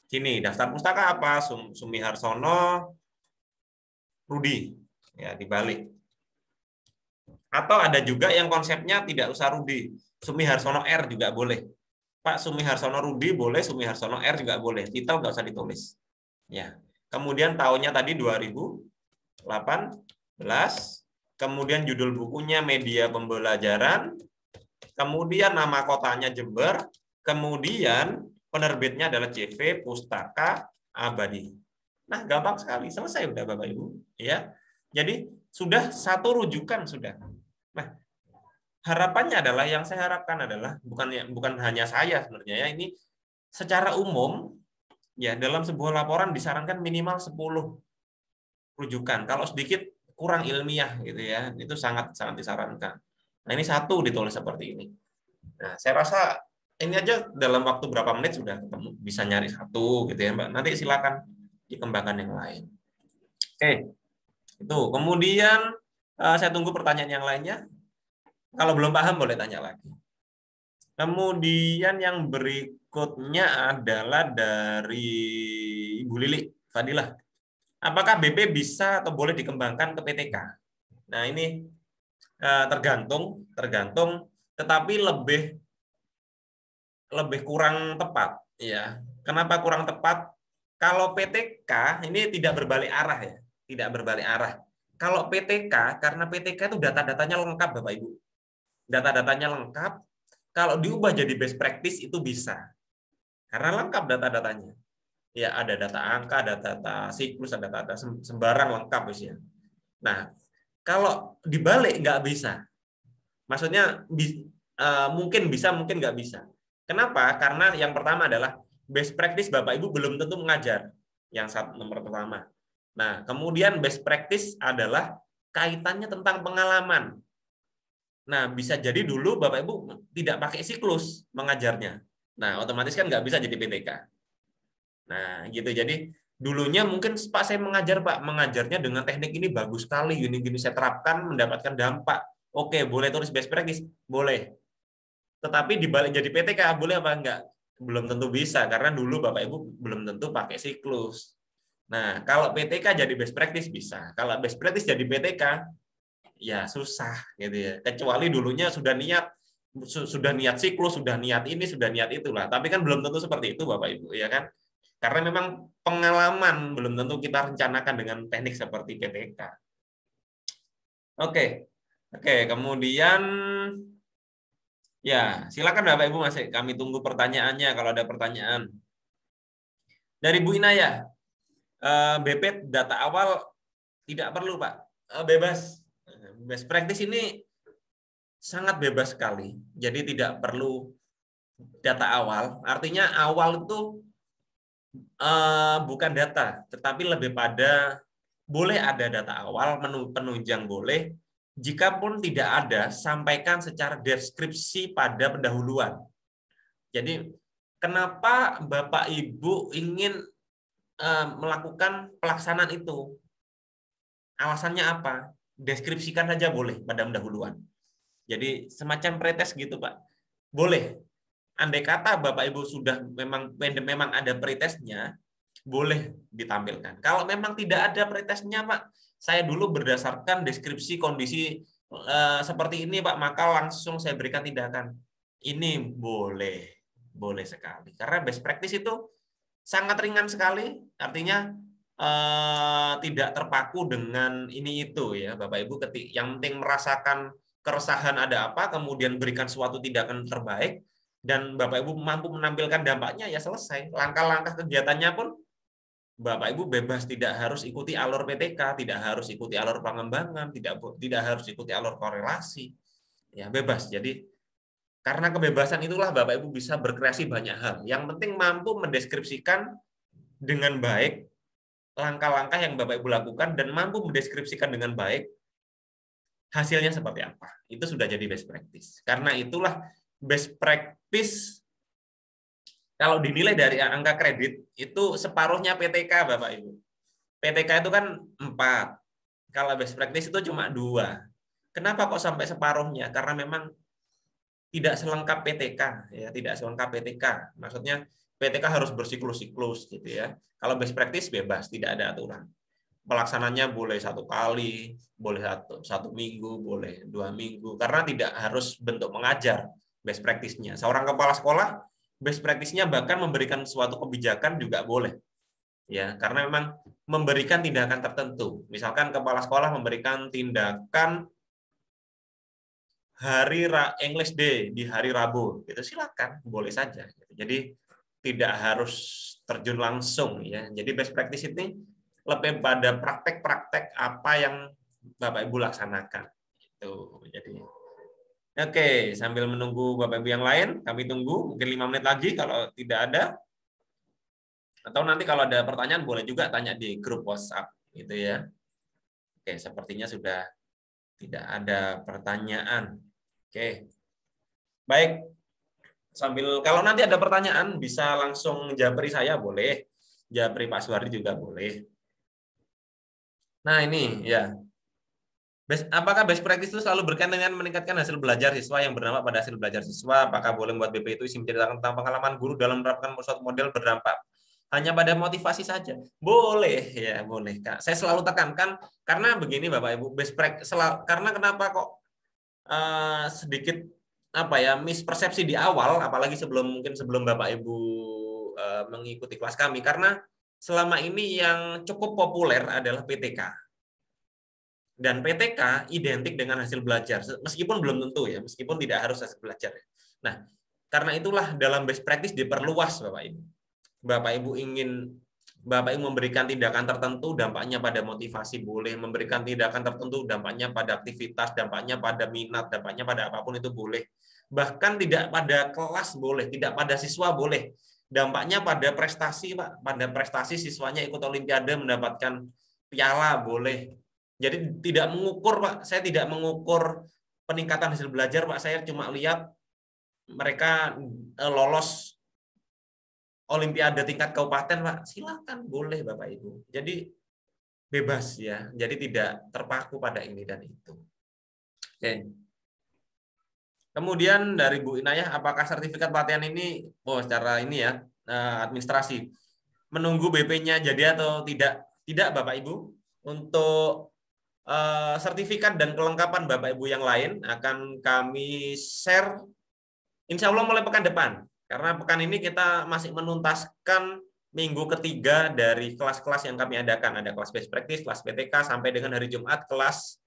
sini daftar pustaka apa? Sumi Harsono, Rudi, ya dibalik. Atau ada juga yang konsepnya tidak usah Rudi, Sumi Harsono R juga boleh. Pak, Sumi Harsono Rudi boleh, Sumi Harsono R juga boleh. Titel nggak usah ditulis. Ya. Kemudian tahunnya tadi 2018. Kemudian judul bukunya media pembelajaran. Kemudian nama kotanya Jember. Kemudian penerbitnya adalah CV Pustaka Abadi. Nah, gampang sekali, selesai udah Bapak Ibu, ya. Jadi sudah satu rujukan sudah. Nah, harapannya adalah yang saya harapkan adalah bukan hanya saya sebenarnya ya, ini secara umum ya dalam sebuah laporan disarankan minimal 10 rujukan. Kalau sedikit kurang ilmiah gitu ya, itu sangat disarankan. Nah, ini satu ditulis seperti ini. Nah, saya rasa ini aja dalam waktu berapa menit sudah ketemu, bisa nyari satu gitu ya, Mbak. Nanti silakan dikembangkan yang lain. Oke, itu. Kemudian saya tunggu pertanyaan yang lainnya. Kalau belum paham boleh tanya lagi. Kemudian yang berikutnya adalah dari Ibu Lili, Fadilah. Apakah BP bisa atau boleh dikembangkan ke PTK? Nah, ini tergantung, tetapi lebih kurang tepat, ya. Kenapa kurang tepat? Kalau PTK ini tidak berbalik arah ya, tidak berbalik arah. Kalau PTK, karena PTK itu data-datanya lengkap, Bapak Ibu. Data-datanya lengkap. Kalau diubah jadi best practice itu bisa, karena lengkap data-datanya. Ya, ada data angka, ada data siklus, ada data sembarang lengkap ya. Nah, kalau dibalik nggak bisa. Maksudnya mungkin bisa, mungkin nggak bisa. Kenapa? Karena yang pertama adalah best practice Bapak Ibu belum tentu mengajar. Yang nomor pertama. Nah, kemudian best practice adalah kaitannya tentang pengalaman. Nah, bisa jadi dulu Bapak Ibu tidak pakai siklus mengajarnya. Nah, otomatis kan nggak bisa jadi PTK. Nah, gitu. Jadi dulunya mungkin Pak saya mengajar Pak, mengajarnya dengan teknik ini bagus sekali, gini-gini saya terapkan mendapatkan dampak. Oke, boleh tulis best practice, boleh. Tetapi dibalik jadi PTK boleh apa enggak? Belum tentu bisa karena dulu Bapak Ibu belum tentu pakai siklus. Nah, kalau PTK jadi best practice bisa. Kalau best practice jadi PTK, ya susah gitu ya. Kecuali dulunya sudah niat siklus, sudah niat ini, sudah niat itulah. Tapi kan belum tentu seperti itu Bapak Ibu, ya kan? Karena memang pengalaman belum tentu kita rencanakan dengan teknik seperti PTK. Oke. Kemudian ya, silakan Bapak Ibu, masih kami tunggu pertanyaannya kalau ada pertanyaan. Dari Bu Inaya, BP data awal tidak perlu, Pak. Bebas. Best practice ini sangat bebas sekali. Jadi tidak perlu data awal. Artinya awal itu bukan data, tetapi lebih pada boleh ada data awal, menu penunjang boleh. Jikapun tidak ada, sampaikan secara deskripsi pada pendahuluan. Jadi kenapa Bapak Ibu ingin melakukan pelaksanaan itu? Alasannya apa? Deskripsikan saja boleh pada pendahuluan. Jadi semacam pretest gitu, Pak. Boleh. Andai kata Bapak Ibu sudah memang ada pretestnya, boleh ditampilkan. Kalau memang tidak ada pretestnya, Pak, saya dulu berdasarkan deskripsi kondisi seperti ini, Pak, maka langsung saya berikan tindakan. Ini boleh sekali. Karena best practice itu sangat ringan sekali, artinya tidak terpaku dengan ini itu ya, Bapak Ibu. Yang penting merasakan keresahan ada apa, kemudian berikan suatu tindakan terbaik, dan Bapak Ibu mampu menampilkan dampaknya, ya selesai. Langkah-langkah kegiatannya pun Bapak Ibu bebas, tidak harus ikuti alur PTK, tidak harus ikuti alur pengembangan, tidak harus ikuti alur korelasi, ya bebas. Jadi karena kebebasan itulah Bapak Ibu bisa berkreasi banyak hal. Yang penting mampu mendeskripsikan dengan baik langkah-langkah yang Bapak Ibu lakukan dan mampu mendeskripsikan dengan baik hasilnya seperti apa. Itu sudah jadi best practice. Karena itulah best practice kalau dinilai dari angka kredit itu separuhnya PTK, Bapak Ibu. PTK itu kan 4. Kalau best practice itu cuma 2. Kenapa kok sampai separuhnya? Karena memang tidak selengkap PTK, ya, tidak selengkap PTK. Maksudnya PTK harus bersiklus-siklus gitu ya. Kalau best practice bebas, tidak ada aturan. Pelaksananya boleh 1 kali, boleh satu minggu, boleh 2 minggu, karena tidak harus bentuk mengajar best practice-nya. Seorang kepala sekolah best practice-nya bahkan memberikan suatu kebijakan juga boleh. Ya, karena memang memberikan tindakan tertentu. Misalkan kepala sekolah memberikan tindakan hari English Day di hari Rabu, itu silakan, boleh saja. Jadi tidak harus terjun langsung ya. Jadi best practice ini lebih pada praktek-praktek apa yang Bapak Ibu laksanakan. Itu. Jadi oke, sambil menunggu Bapak Ibu yang lain, kami tunggu mungkin 5 menit lagi kalau tidak ada. Atau nanti kalau ada pertanyaan boleh juga tanya di grup WhatsApp gitu ya. Oke, sepertinya sudah tidak ada pertanyaan. Oke. Baik. Kalau nanti ada pertanyaan bisa langsung japri saya boleh. Japri Pak Suwardi juga boleh. Nah, ini ya. Apakah best practice itu selalu berkaitan dengan meningkatkan hasil belajar siswa yang berdampak pada hasil belajar siswa? Apakah boleh membuat BP itu isi menceritakan tentang pengalaman guru dalam menerapkan suatu model berdampak hanya pada motivasi saja? Boleh, ya boleh, Kak. Saya selalu tekankan karena begini Bapak Ibu, best practice karena kenapa kok sedikit apa ya mispersepsi di awal, apalagi sebelum Bapak Ibu mengikuti kelas kami, karena selama ini yang cukup populer adalah PTK. Dan PTK identik dengan hasil belajar, meskipun belum tentu ya, meskipun tidak harus hasil belajar. Nah, karena itulah dalam best practice diperluas Bapak Ibu. Bapak Ibu memberikan tindakan tertentu, dampaknya pada motivasi boleh, memberikan tindakan tertentu, dampaknya pada aktivitas, dampaknya pada minat, dampaknya pada apapun itu boleh. Bahkan tidak pada kelas boleh, tidak pada siswa boleh. Dampaknya pada prestasi, Pak. Pada prestasi siswanya ikut olimpiade mendapatkan piala boleh. Jadi tidak mengukur, Pak. Saya tidak mengukur peningkatan hasil belajar, Pak. Saya cuma lihat mereka lolos olimpiade tingkat kabupaten, Pak. Silakan, boleh Bapak Ibu. Jadi bebas ya. Jadi tidak terpaku pada ini dan itu. Oke. Kemudian dari Bu Inayah, apakah sertifikat pelatihan ini secara ini ya administrasi? menunggu BP-nya jadi atau tidak. Tidak, Bapak Ibu. Untuk sertifikat dan kelengkapan Bapak Ibu yang lain akan kami share insya Allah mulai pekan depan. Karena pekan ini kita masih menuntaskan minggu ketiga dari kelas-kelas yang kami adakan. Ada kelas best practice, kelas PTK, sampai dengan hari Jumat kelas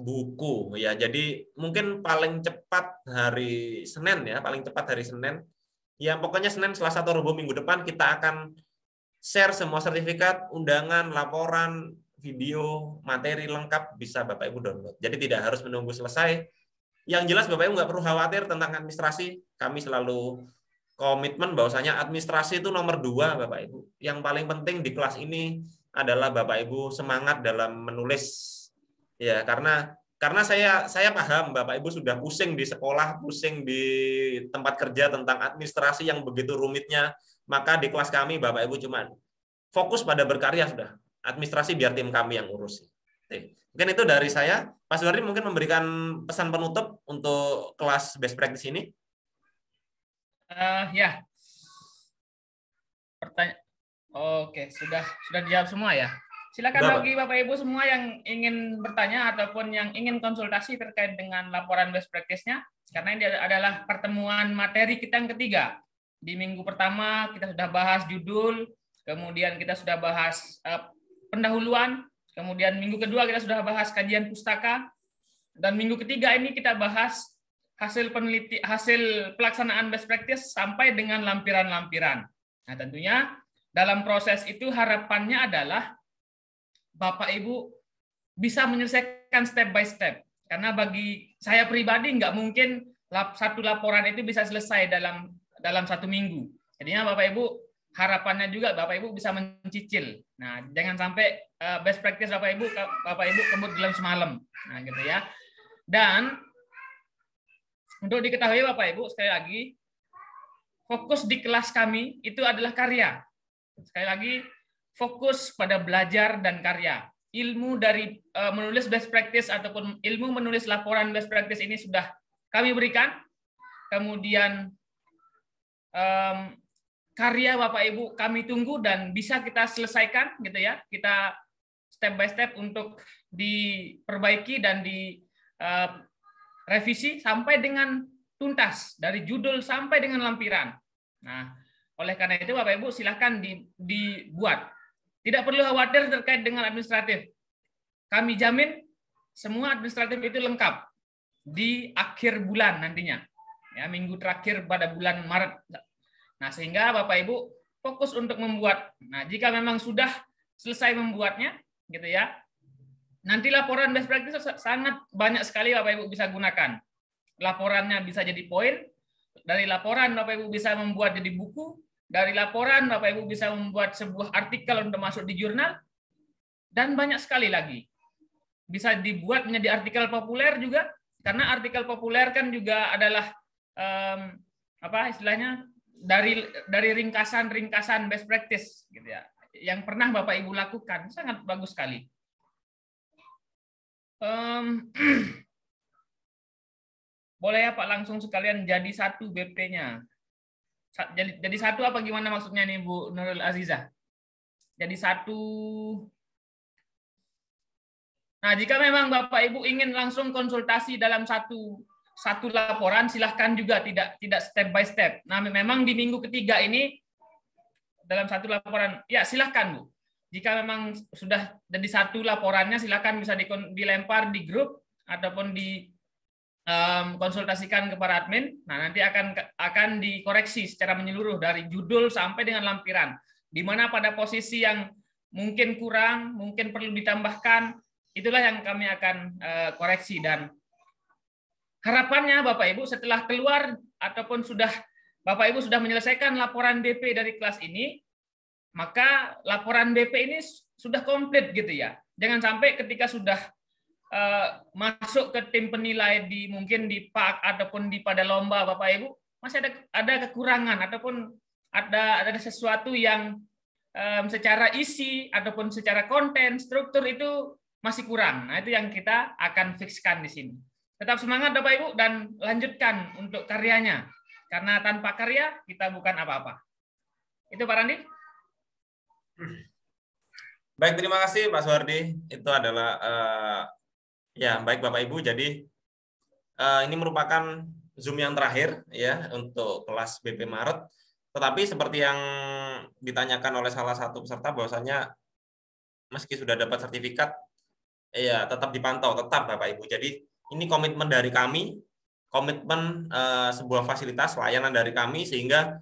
buku ya. Jadi mungkin paling cepat hari Senin ya, paling cepat hari Senin. Ya pokoknya Senin, Selasa atau Rabu minggu depan kita akan share semua sertifikat, undangan, laporan, video, materi lengkap bisa Bapak Ibu download. Jadi tidak harus menunggu selesai. Yang jelas Bapak Ibu nggak perlu khawatir tentang administrasi. Kami selalu komitmen bahwasanya administrasi itu nomor 2 Bapak Ibu. Yang paling penting di kelas ini adalah Bapak Ibu semangat dalam menulis. Ya, karena saya paham Bapak Ibu sudah pusing di sekolah, pusing di tempat kerja tentang administrasi yang begitu rumitnya. Maka di kelas kami Bapak Ibu cuma fokus pada berkarya sudah. Administrasi biar tim kami yang urus. Mungkin itu dari saya. Pak Suwardi mungkin memberikan pesan penutup untuk kelas best practice ini. Ya. Oke, sudah dijawab semua ya. Silakan bagi Bapak Ibu semua yang ingin bertanya ataupun yang ingin konsultasi terkait dengan laporan best practice-nya, karena ini adalah pertemuan materi kita yang ketiga. Di minggu pertama kita sudah bahas judul, kemudian kita sudah bahas pendahuluan, kemudian minggu kedua kita sudah bahas kajian pustaka, dan minggu ketiga ini kita bahas hasil pelaksanaan best practice sampai dengan lampiran-lampiran. Nah, tentunya dalam proses itu harapannya adalah Bapak Ibu bisa menyelesaikan step by step. Karena bagi saya pribadi nggak mungkin satu laporan itu bisa selesai dalam 1 minggu. Jadinya Bapak Ibu harapannya juga Bapak Ibu bisa mencicil. Nah, jangan sampai best practice Bapak Ibu kebut dalam semalam. Nah, gitu ya. Dan untuk diketahui Bapak Ibu, sekali lagi, fokus di kelas kami itu adalah karya. Sekali lagi, fokus pada belajar dan karya. Ilmu dari menulis best practice ataupun ilmu menulis laporan best practice ini sudah kami berikan. Kemudian karya Bapak Ibu kami tunggu dan bisa kita selesaikan gitu ya. Kita step by step untuk diperbaiki dan direvisi sampai dengan tuntas dari judul sampai dengan lampiran. Nah, oleh karena itu Bapak Ibu silakan dibuat. Tidak perlu khawatir terkait dengan administratif. Kami jamin semua administratif itu lengkap di akhir bulan nantinya. Ya, minggu terakhir pada bulan Maret. Nah, sehingga Bapak Ibu fokus untuk membuat. Nah, jika memang sudah selesai membuatnya, gitu ya, nanti laporan best practice sangat banyak sekali Bapak Ibu bisa gunakan. Laporannya bisa jadi poin. Dari laporan Bapak Ibu bisa membuat jadi buku. Dari laporan Bapak Ibu bisa membuat sebuah artikel untuk masuk di jurnal. Dan banyak sekali lagi. Bisa dibuat menjadi artikel populer juga. Karena artikel populer kan juga adalah istilahnya dari ringkasan best practice gitu ya. Yang pernah Bapak Ibu lakukan. Sangat bagus sekali. Boleh ya Pak langsung sekalian jadi 1 BP-nya. Jadi 1 apa gimana maksudnya nih Bu Nurul Azizah? Jadi 1. Nah, jika memang Bapak Ibu ingin langsung konsultasi dalam satu laporan, silahkan juga tidak step by step. Nah, memang di minggu ketiga ini dalam 1 laporan, ya silahkan Bu. Jika memang sudah jadi 1 laporannya, silahkan bisa dilempar di grup ataupun konsultasikan kepada admin. Nah, nanti akan dikoreksi secara menyeluruh dari judul sampai dengan lampiran. Di mana pada posisi yang mungkin kurang, mungkin perlu ditambahkan, itulah yang kami akan koreksi. Dan harapannya Bapak Ibu setelah keluar ataupun Bapak Ibu sudah menyelesaikan laporan BP dari kelas ini, maka laporan BP ini sudah komplit gitu ya. Jangan sampai ketika sudah masuk ke tim penilai mungkin di PAK ataupun pada lomba Bapak Ibu masih ada kekurangan ataupun ada sesuatu yang secara isi ataupun secara konten struktur itu masih kurang. Nah, itu yang kita akan fixkan di sini. Tetap semangat Bapak Ibu dan lanjutkan untuk karyanya. Karena tanpa karya kita bukan apa-apa. Itu Pak Randi. Baik, terima kasih Pak Suhardi. Itu adalah ya baik Bapak Ibu. Jadi ini merupakan Zoom yang terakhir ya untuk kelas BP Maret. Tetapi seperti yang ditanyakan oleh salah satu peserta bahwasanya meski sudah dapat sertifikat, ya tetap dipantau, tetap Bapak Ibu. Jadi ini komitmen dari kami, komitmen sebuah fasilitas layanan dari kami sehingga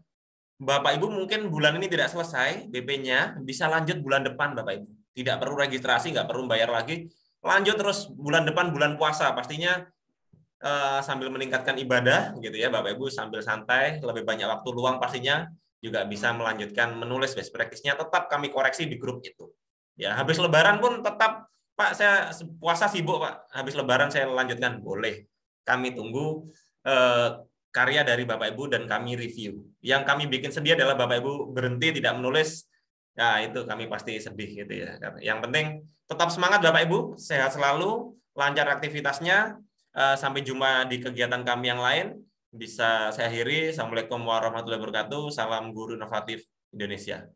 Bapak Ibu mungkin bulan ini tidak selesai BP-nya, bisa lanjut bulan depan Bapak Ibu. Tidak perlu registrasi, nggak perlu bayar lagi. Lanjut terus bulan depan bulan puasa, pastinya sambil meningkatkan ibadah gitu ya Bapak Ibu, sambil santai, lebih banyak waktu luang pastinya juga bisa melanjutkan menulis best practice-nya, tetap kami koreksi di grup itu. Ya, habis lebaran pun tetap Pak saya puasa sibuk Pak, habis lebaran saya lanjutkan, boleh. Kami tunggu karya dari Bapak Ibu dan kami review. Yang kami bikin sedih adalah Bapak Ibu berhenti tidak menulis. Ya, itu kami pasti sedih gitu ya. Yang penting tetap semangat Bapak Ibu, sehat selalu, lancar aktivitasnya. Sampai jumpa di kegiatan kami yang lain. Bisa saya akhiri. Assalamualaikum warahmatullahi wabarakatuh. Salam guru inovatif Indonesia.